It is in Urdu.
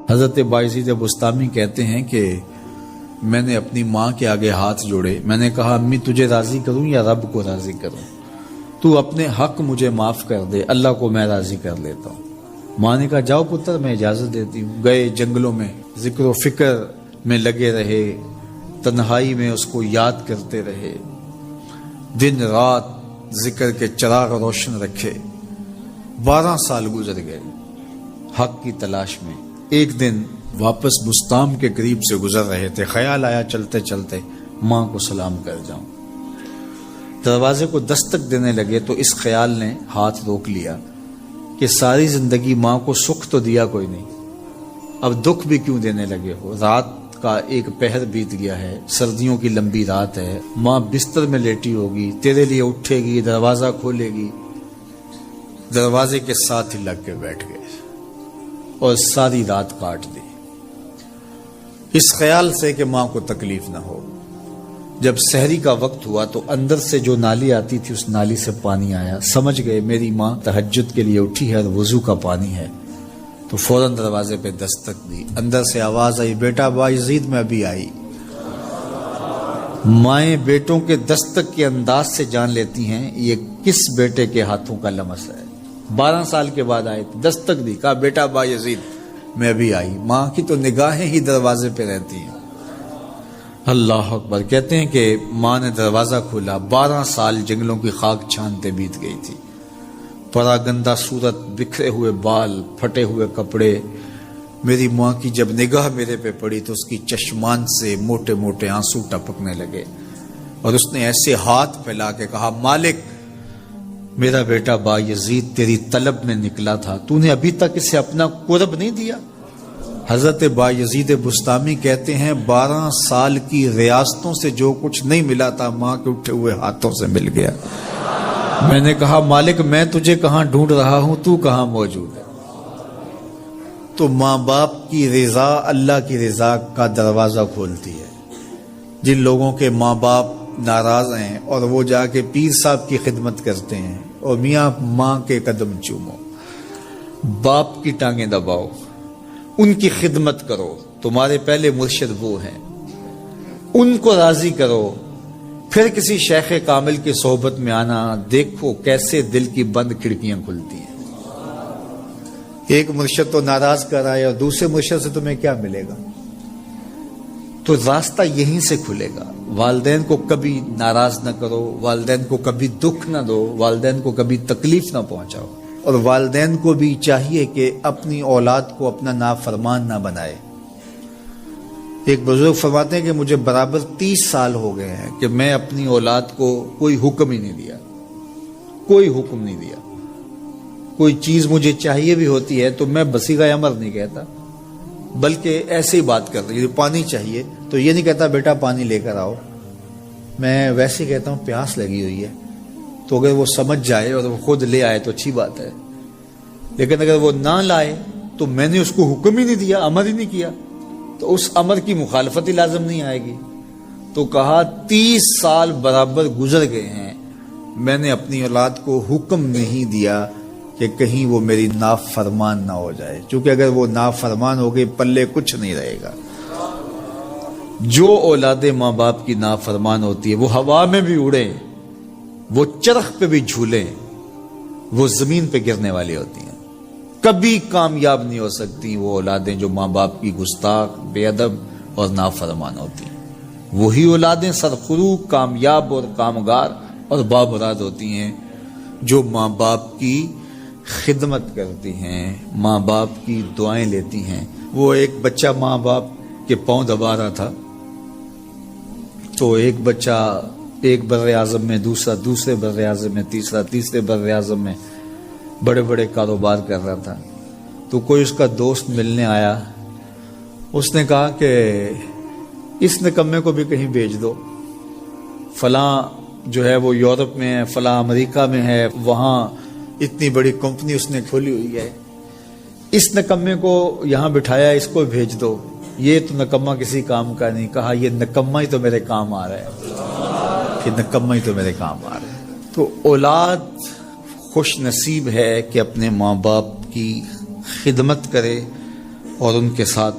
حضرت بایزید بستامی کہتے ہیں کہ میں نے اپنی ماں کے آگے ہاتھ جوڑے، میں نے کہا امی تجھے راضی کروں یا رب کو راضی کروں؟ تو اپنے حق مجھے معاف کر دے، اللہ کو میں راضی کر لیتا ہوں۔ ماں نے کہا جاؤ پتر میں اجازت دیتی ہوں۔ گئے جنگلوں میں ذکر و فکر میں لگے رہے، تنہائی میں اس کو یاد کرتے رہے، دن رات ذکر کے چراغ روشن رکھے۔ 12 سال گزر گئے حق کی تلاش میں۔ ایک دن واپس بستام کے قریب سے گزر رہے تھے، خیال آیا چلتے چلتے ماں کو سلام کر جاؤں۔ دروازے کو دستک دینے لگے تو اس خیال نے ہاتھ روک لیا کہ ساری زندگی ماں کو سکھ تو دیا کوئی نہیں، اب دکھ بھی کیوں دینے لگے ہو؟ رات کا ایک پہر بیت گیا ہے، سردیوں کی لمبی رات ہے، ماں بستر میں لیٹی ہوگی، تیرے لیے اٹھے گی، دروازہ کھولے گی۔ دروازے کے ساتھ ہی لگ کے بیٹھ گئے اور ساری رات کاٹ دی، اس خیال سے کہ ماں کو تکلیف نہ ہو۔ جب سحری کا وقت ہوا تو اندر سے جو نالی آتی تھی اس نالی سے پانی آیا، سمجھ گئے میری ماں تہجد کے لیے اٹھی ہے اور وضو کا پانی ہے، تو فوراً دروازے پہ دستک دی۔ اندر سے آواز آئی بیٹا بایزید میں ابھی آئی۔ مائیں بیٹوں کے دستک کے انداز سے جان لیتی ہیں یہ کس بیٹے کے ہاتھوں کا لمس ہے۔ 12 سال کے بعد آئے، دستک دی، کہا بیٹا بایزید میں ابھی آئی۔ ماں کی تو نگاہیں ہی دروازے پہ رہتی ہیں۔ اللہ اکبر۔ کہتے ہیں کہ ماں نے دروازہ کھولا، 12 سال جنگلوں کی خاک چھانتے بیت گئی تھی، پراگندہ صورت، بکھرے ہوئے بال، پھٹے ہوئے کپڑے۔ میری ماں کی جب نگاہ میرے پہ پڑی تو اس کی چشمان سے موٹے موٹے آنسو ٹپکنے لگے اور اس نے ایسے ہاتھ پھیلا کے کہا مالک میرا بیٹا بایزید تیری طلب میں نکلا تھا، تو نے ابھی تک اسے اپنا قرب نہیں دیا۔ حضرت بایزید بستامی کہتے ہیں 12 سال کی ریاستوں سے جو کچھ نہیں ملا تھا ماں کے اٹھے ہوئے ہاتھوں سے مل گیا۔ میں نے کہا مالک میں تجھے کہاں ڈھونڈ رہا ہوں، تو کہاں موجود ہے؟ تو ماں باپ کی رضا اللہ کی رضا کا دروازہ کھولتی ہے۔ جن لوگوں کے ماں باپ ناراض ہیں اور وہ جا کے پیر صاحب کی خدمت کرتے ہیں اور میاں ماں کے قدم چومو، باپ کی ٹانگیں دباؤ، ان کی خدمت کرو، تمہارے پہلے مرشد وہ ہیں، ان کو راضی کرو، پھر کسی شیخ کامل کی صحبت میں آنا، دیکھو کیسے دل کی بند کھڑکیاں کھلتی ہیں۔ ایک مرشد تو ناراض کر رہا ہے اور دوسرے مرشد سے تمہیں کیا ملے گا؟ تو راستہ یہیں سے کھلے گا۔ والدین کو کبھی ناراض نہ کرو، والدین کو کبھی دکھ نہ دو، والدین کو کبھی تکلیف نہ پہنچاؤ، اور والدین کو بھی چاہیے کہ اپنی اولاد کو اپنا نافرمان نہ بنائے۔ ایک بزرگ فرماتے ہیں کہ مجھے برابر 30 سال ہو گئے ہیں کہ میں اپنی اولاد کو کوئی حکم ہی نہیں دیا، کوئی حکم نہیں دیا۔ کوئی چیز مجھے چاہیے بھی ہوتی ہے تو میں بصیغہ امر نہیں کہتا، بلکہ ایسے ہی بات کرتا ہوں۔ پانی چاہیے تو یہ نہیں کہتا بیٹا پانی لے کر آؤ، میں ویسے کہتا ہوں پیاس لگی ہوئی ہے، تو اگر وہ سمجھ جائے اور وہ خود لے آئے تو اچھی بات ہے، لیکن اگر وہ نہ لائے تو میں نے اس کو حکم ہی نہیں دیا، امر ہی نہیں کیا، تو اس امر کی مخالفت ہی لازم نہیں آئے گی۔ تو کہا 30 سال برابر گزر گئے ہیں، میں نے اپنی اولاد کو حکم نہیں دیا کہ کہیں وہ میری نافرمان نہ ہو جائے، چونکہ اگر وہ نافرمان ہو گئی پلے کچھ نہیں رہے گا۔ جو اولاد ماں باپ کی نافرمان ہوتی ہے وہ ہوا میں بھی اڑے، وہ چرخ پہ بھی جھولیں، وہ زمین پہ گرنے والی ہوتی ہیں، کبھی کامیاب نہیں ہو سکتی وہ اولادیں جو ماں باپ کی گستاخ، بے ادب اور نافرمان ہوتی ہیں۔ وہی اولادیں سرخرو، کامیاب اور کامگار اور بامراد ہوتی ہیں جو ماں باپ کی خدمت کرتی ہیں، ماں باپ کی دعائیں لیتی ہیں۔ وہ ایک بچہ ماں باپ کے پاؤں دبا رہا تھا، تو ایک بچہ ایک بر اعظم میں، دوسرا دوسرے بر اعظم میں، تیسرا تیسرے بر اعظم میں بڑے بڑے کاروبار کر رہا تھا۔ تو کوئی اس کا دوست ملنے آیا، اس نے کہا کہ اس نکمے کو بھی کہیں بھیج دو، فلاں جو ہے وہ یورپ میں ہے، فلاں امریکہ میں ہے، وہاں اتنی بڑی کمپنی اس نے کھولی ہوئی ہے، اس نکمے کو یہاں بٹھایا، اس کو بھیج دو، یہ تو نکمہ کسی کام کا نہیں۔ کہا یہ نکمہ ہی تو میرے کام آ رہا ہے، کہ نکمہ ہی تو میرے کام آ رہا ہے۔ تو اولاد خوش نصیب ہے کہ اپنے ماں باپ کی خدمت کرے، اور ان کے ساتھ